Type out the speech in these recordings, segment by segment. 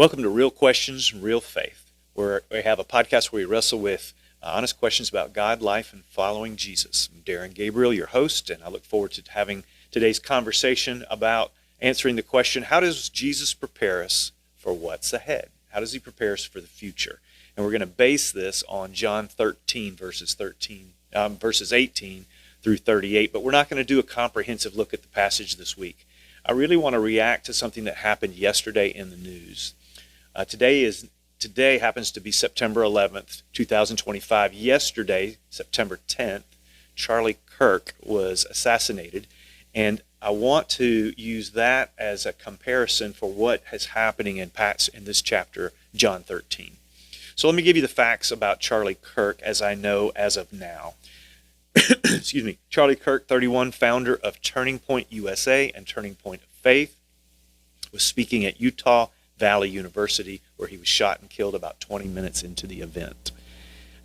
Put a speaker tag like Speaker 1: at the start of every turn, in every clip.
Speaker 1: Welcome to Real Questions, Real Faith, where we have a podcast where we wrestle with honest questions about God, life, and following Jesus. I'm Darien, Gabriel, your host, and I look forward to having today's conversation about answering the question, how does Jesus prepare us for what's ahead? How does he prepare us for the future? And we're going to base this on John 13, verses 18 through 38, but we're not going to do a comprehensive look at the passage this week. I really want to react to something that happened yesterday in the news. Today happens to be September 11th, 2025. Yesterday, September 10th, Charlie Kirk was assassinated, and I want to use that as a comparison for what is happening in this chapter, John 13. So let me give you the facts about Charlie Kirk as I know as of now. Excuse me. Charlie Kirk, 31, founder of Turning Point USA and Turning Point of Faith, was speaking at Utah Valley University, where he was shot and killed about 20 minutes into the event.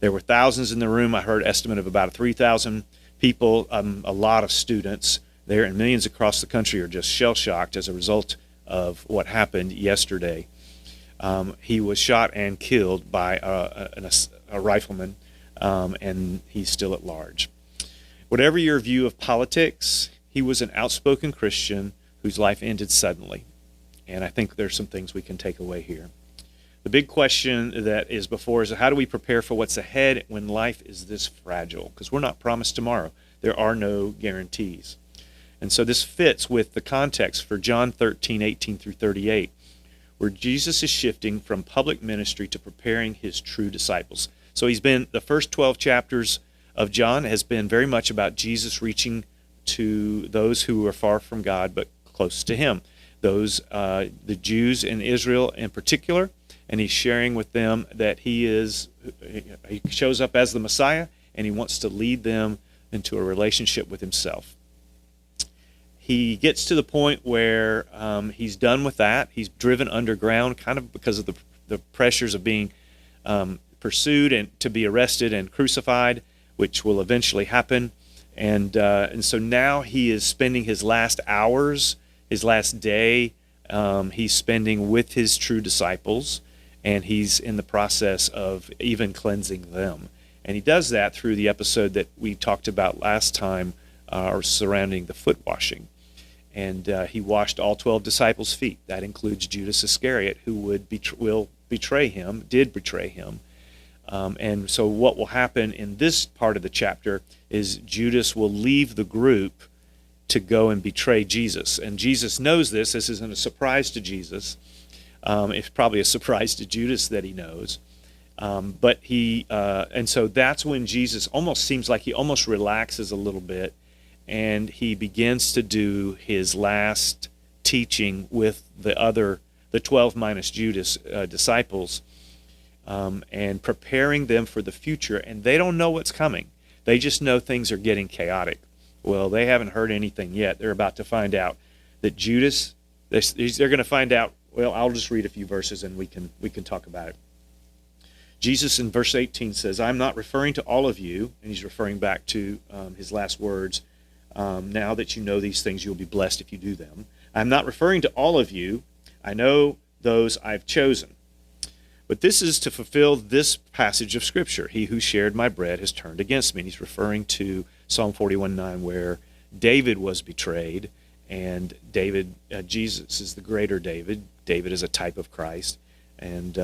Speaker 1: There were thousands in the room. I heard an estimate of about 3,000 people, a lot of students there, and millions across the country are just shell-shocked as a result of what happened yesterday. He was shot and killed by a rifleman, and he's still at large. Whatever your view of politics, he was an outspoken Christian whose life ended suddenly. And I think there's some things we can take away here. The big question that is before us is, how do we prepare for what's ahead when life is this fragile? Because we're not promised tomorrow. There are no guarantees. And so this fits with the context for John 13, 18 through 38, where Jesus is shifting from public ministry to preparing his true disciples. So the first 12 chapters of John has been very much about Jesus reaching to those who are far from God but close to him. The Jews in Israel in particular, and he's sharing with them that he shows up as the Messiah, and he wants to lead them into a relationship with himself. He gets to the point where he's done with that. He's driven underground, kind of because of the pressures of being pursued and to be arrested and crucified, which will eventually happen. And so now he is spending his last hours, his last day, he's spending with his true disciples, and he's in the process of even cleansing them. And he does that through the episode that we talked about last time surrounding the foot washing. And he washed all 12 disciples' feet. That includes Judas Iscariot, who will betray him, did betray him. And so what will happen in this part of the chapter is Judas will leave the group to go and betray Jesus. And Jesus knows this. This isn't a surprise to Jesus. It's probably a surprise to Judas that he knows. And so that's when Jesus almost seems like he almost relaxes a little bit, and he begins to do his last teaching with the 12 minus Judas disciples, and preparing them for the future. And they don't know what's coming. They just know things are getting chaotic. Well, they haven't heard anything yet. They're about to find out that Judas, they're going to find out. Well, I'll just read a few verses and we can talk about it. Jesus in verse 18 says, I'm not referring to all of you, and he's referring back to his last words, now that you know these things, you'll be blessed if you do them. I'm not referring to all of you. I know those I've chosen. But this is to fulfill this passage of Scripture. He who shared my bread has turned against me. And he's referring to Psalm 41:9, where David was betrayed, and Jesus is the greater David. David is a type of Christ, and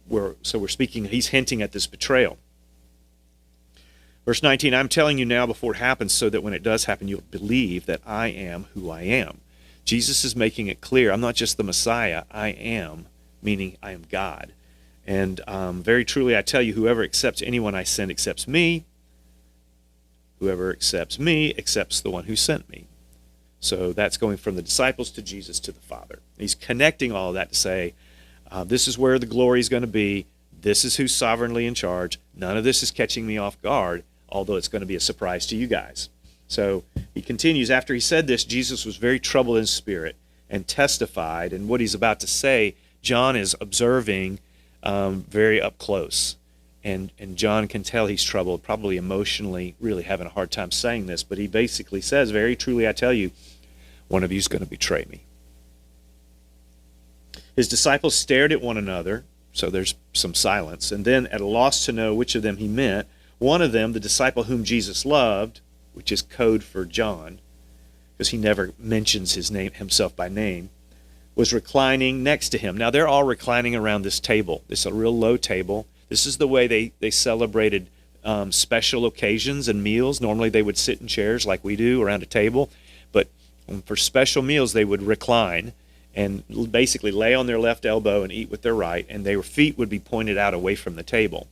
Speaker 1: we're speaking, he's hinting at this betrayal. Verse 19, I'm telling you now before it happens, so that when it does happen, you'll believe that I am who I am. Jesus is making it clear, I'm not just the Messiah, I am, meaning I am God. And very truly I tell you, whoever accepts anyone I send accepts me. Whoever accepts me accepts the one who sent me. So that's going from the disciples to Jesus to the Father. He's connecting all of that to say, this is where the glory is going to be. This is who's sovereignly in charge. None of this is catching me off guard, although it's going to be a surprise to you guys. So he continues, after he said this, Jesus was very troubled in spirit and testified. And what he's about to say, John is observing very up close. And John can tell he's troubled, probably emotionally, really having a hard time saying this. But he basically says, very truly I tell you, one of you is going to betray me. His disciples stared at one another, so there's some silence, and then at a loss to know which of them he meant, one of them, the disciple whom Jesus loved, which is code for John, because he never mentions his name himself by name, was reclining next to him. Now, they're all reclining around this table. This is a real low table. This is the way they celebrated special occasions and meals. Normally, they would sit in chairs like we do around a table, but for special meals, they would recline and basically lay on their left elbow and eat with their right, and their feet would be pointed out away from the table.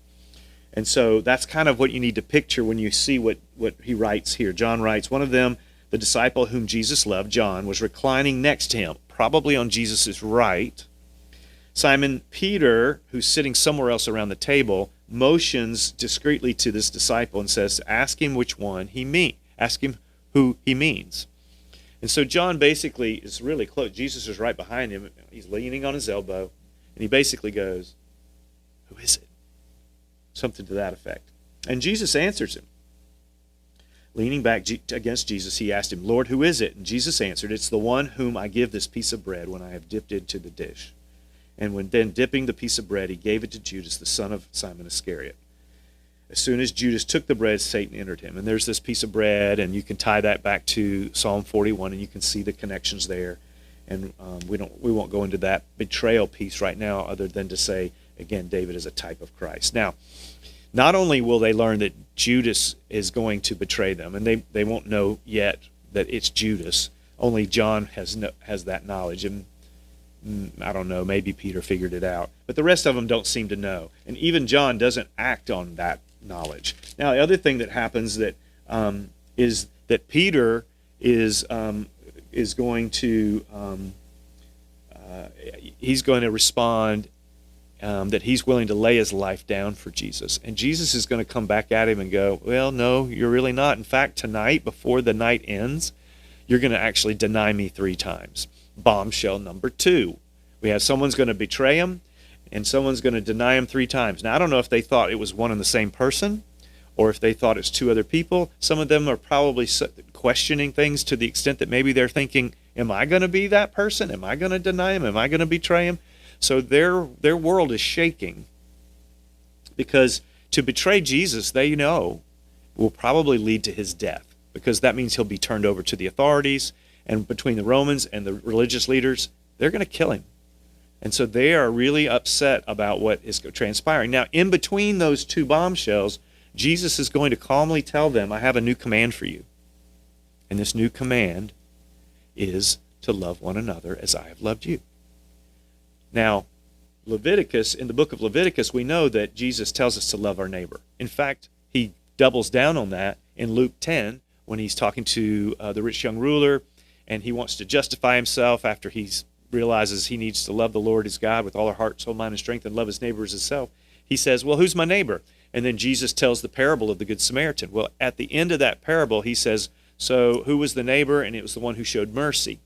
Speaker 1: And so that's kind of what you need to picture when you see what he writes here. John writes, one of them, the disciple whom Jesus loved, John, was reclining next to him, probably on Jesus' right. Simon Peter, who's sitting somewhere else around the table, motions discreetly to this disciple and says, ask him which one he means. Ask him who he means. And so John basically is really close. Jesus is right behind him. He's leaning on his elbow, and he basically goes, who is it? Something to that effect. And Jesus answers him. Leaning back against Jesus, he asked him, Lord, who is it? And Jesus answered, it's the one whom I give this piece of bread when I have dipped it into the dish. And when then dipping the piece of bread, he gave it to Judas, the son of Simon Iscariot. As soon as Judas took the bread, Satan entered him. And there's this piece of bread, and you can tie that back to Psalm 41, and you can see the connections there. And we won't go into that betrayal piece right now, other than to say, again, David is a type of Christ. Now, not only will they learn that Judas is going to betray them, and they won't know yet that it's Judas. Only John has that knowledge, and I don't know, maybe Peter figured it out. But the rest of them don't seem to know. And even John doesn't act on that knowledge. Now, the other thing that happens that is that Peter is going to he's going to respond that he's willing to lay his life down for Jesus. And Jesus is going to come back at him and go, well, no, you're really not. In fact, tonight, before the night ends, you're going to actually deny me 3 times. Bombshell number 2. We have someone's going to betray him, and someone's going to deny him 3 times. Now, I don't know if they thought it was one and the same person, or if they thought it's 2 other people. Some of them are probably questioning things to the extent that maybe they're thinking, am I going to be that person? Am I going to deny him? Am I going to betray him? So their world is shaking, because to betray Jesus, they know, will probably lead to his death, because that means he'll be turned over to the authorities, and between the Romans and the religious leaders, they're going to kill him. And so they are really upset about what is transpiring. Now, in between those 2 bombshells, Jesus is going to calmly tell them, I have a new command for you. And this new command is to love one another as I have loved you. Now, Leviticus, in the book of Leviticus, we know that Jesus tells us to love our neighbor. In fact, he doubles down on that in Luke 10 when he's talking to the rich young ruler, and he wants to justify himself after he realizes he needs to love the Lord his God with all our heart, soul, mind, and strength, and love his neighbor as himself. He says, well, who's my neighbor? And then Jesus tells the parable of the Good Samaritan. Well, at the end of that parable, he says, so who was the neighbor? And it was the one who showed mercy.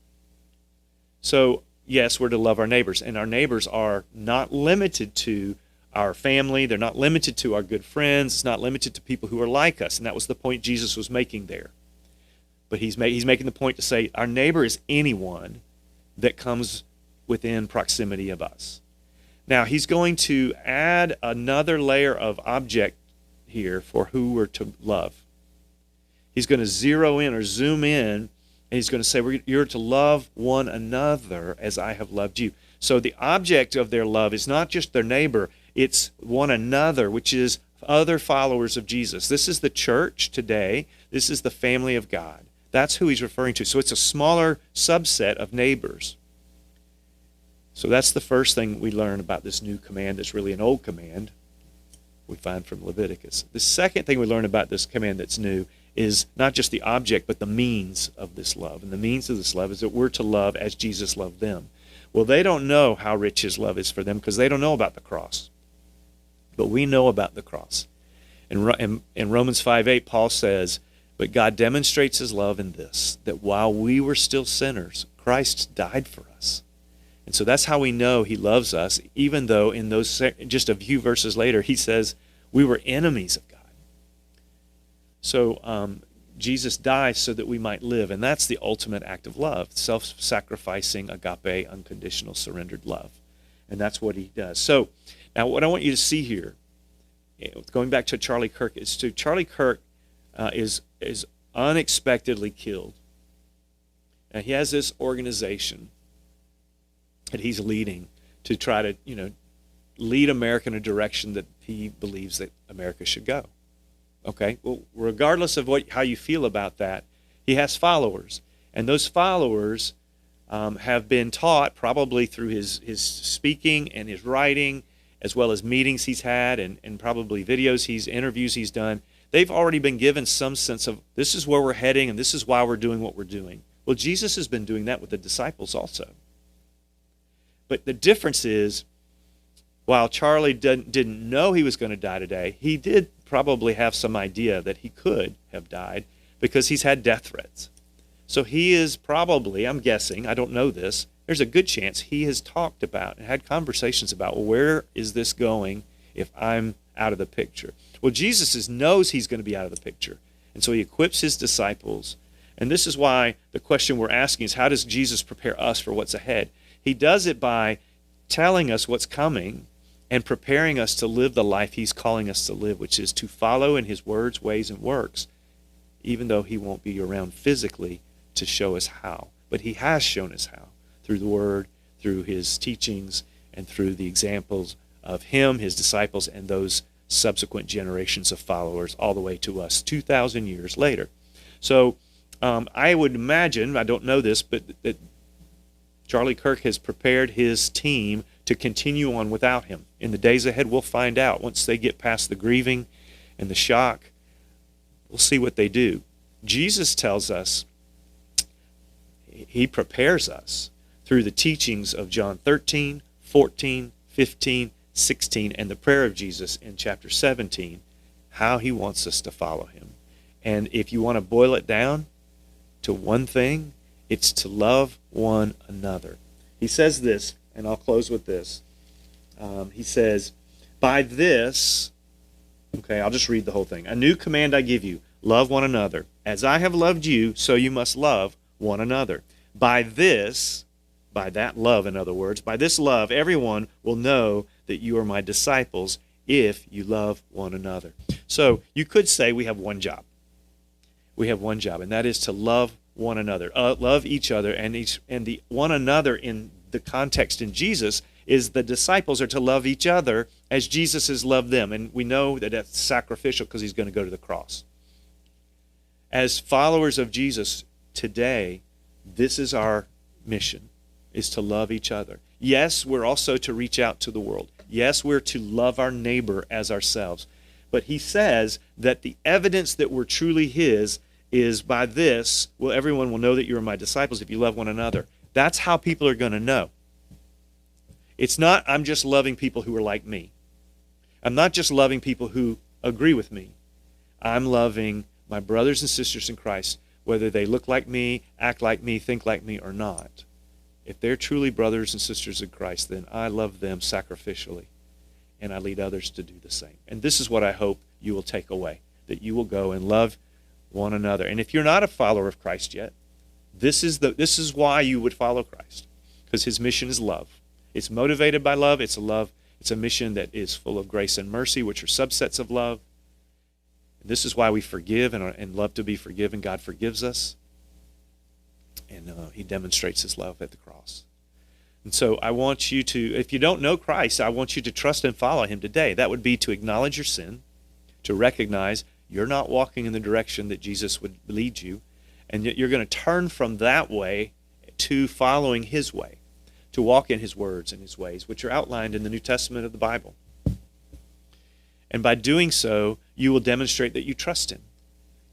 Speaker 1: So, yes, we're to love our neighbors, and our neighbors are not limited to our family. They're not limited to our good friends. It's not limited to people who are like us, and that was the point Jesus was making there. But he's making the point to say our neighbor is anyone that comes within proximity of us. Now, he's going to add another layer of object here for who we're to love. He's going to zero in or zoom in, and he's going to say, you're to love one another as I have loved you. So the object of their love is not just their neighbor, it's one another, which is other followers of Jesus. This is the church today. This is the family of God. That's who he's referring to. So it's a smaller subset of neighbors. So that's the first thing we learn about this new command that's really an old command we find from Leviticus. The second thing we learn about this command that's new is not just the object, but the means of this love. And the means of this love is that we're to love as Jesus loved them. Well, they don't know how rich his love is for them because they don't know about the cross. But we know about the cross. In Romans 5:8, Paul says, but God demonstrates his love in this, that while we were still sinners, Christ died for us. And so that's how we know he loves us, even though in those just a few verses later, he says we were enemies of God. So Jesus died so that we might live, and that's the ultimate act of love, self-sacrificing, agape, unconditional, surrendered love. And that's what he does. So now what I want you to see here, going back to Charlie Kirk, Charlie Kirk is unexpectedly killed. And he has this organization that he's leading to try to, lead America in a direction that he believes that America should go. Okay? Well, regardless of how you feel about that, he has followers. And those followers have been taught, probably through his speaking and his writing, as well as meetings he's had and probably interviews he's done. They've already been given some sense of, this is where we're heading and this is why we're doing what we're doing. Well, Jesus has been doing that with the disciples also. But the difference is, while Charlie didn't know he was going to die today, he did probably have some idea that he could have died because he's had death threats. So he is probably, I'm guessing, I don't know this, there's a good chance he has talked about and had conversations about, well, where is this going if I'm out of the picture? Well, Jesus knows he's going to be out of the picture. And so he equips his disciples. And this is why the question we're asking is, how does Jesus prepare us for what's ahead? He does it by telling us what's coming and preparing us to live the life he's calling us to live, which is to follow in his words, ways, and works, even though he won't be around physically to show us how. But he has shown us how, through the word, through his teachings, and through the examples of him, his disciples, and those subsequent generations of followers, all the way to us 2,000 years later. So I would imagine, I don't know this, but that Charlie Kirk has prepared his team to continue on without him. In the days ahead, we'll find out. Once they get past the grieving and the shock, we'll see what they do. Jesus tells us, he prepares us through the teachings of John 13, 14, 15, 16, and the prayer of Jesus in chapter 17, how he wants us to follow him. And if you want to boil it down to one thing, it's to love one another. He says this, and I'll close with this. He says, by this, okay, I'll just read the whole thing. A new command I give you, love one another. As I have loved you, so you must love one another. By this, by that love, in other words, by this love, everyone will know that you are my disciples if you love one another. So you could say we have one job. We have one job, and that is to love one another, love each other, and the one another in the context in Jesus is the disciples are to love each other as Jesus has loved them, and we know that that's sacrificial because he's going to go to the cross. As followers of Jesus today, this is our mission, is to love each other. Yes, we're also to reach out to the world. Yes, we're to love our neighbor as ourselves. But he says that the evidence that we're truly his is by this, well, everyone will know that you are my disciples if you love one another. That's how people are going to know. It's not, I'm just loving people who are like me. I'm not just loving people who agree with me. I'm loving my brothers and sisters in Christ, whether they look like me, act like me, think like me, or not. If they're truly brothers and sisters in Christ, then I love them sacrificially, and I lead others to do the same. And this is what I hope you will take away, that you will go and love one another. And if you're not a follower of Christ yet, this is why you would follow Christ, because his mission is love. It's motivated by love. It's a mission that is full of grace and mercy, which are subsets of love. And this is why we forgive and love to be forgiven. God forgives us, and he demonstrates his love at the cross. And so I want you to, if you don't know Christ, I want you to trust and follow him today. That would be to acknowledge your sin, to recognize you're not walking in the direction that Jesus would lead you, and you're going to turn from that way to following his way, to walk in his words and his ways, which are outlined in the New Testament of the Bible. And by doing so, you will demonstrate that you trust him.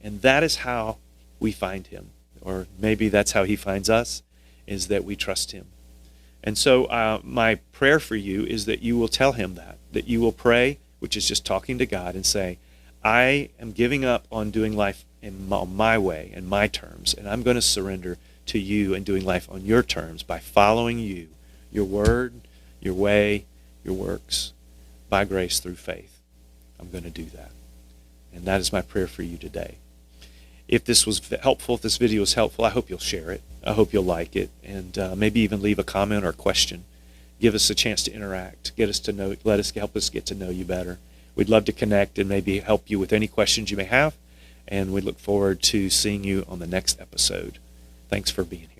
Speaker 1: And that is how we find him. Or maybe that's how he finds us, is that we trust him. And so my prayer for you is that you will tell him that you will pray, which is just talking to God, and say, I am giving up on doing life on my way and my terms, and I'm going to surrender to you and doing life on your terms by following you, your word, your way, your works, by grace through faith. I'm going to do that. And that is my prayer for you today. If this was helpful, if this video was helpful, I hope you'll share it. I hope you'll like it, and maybe even leave a comment or a question. give us a chance to interact, help us get to know you better. We'd love to connect and maybe help you with any questions you may have, and we look forward to seeing you on the next episode. Thanks for being here.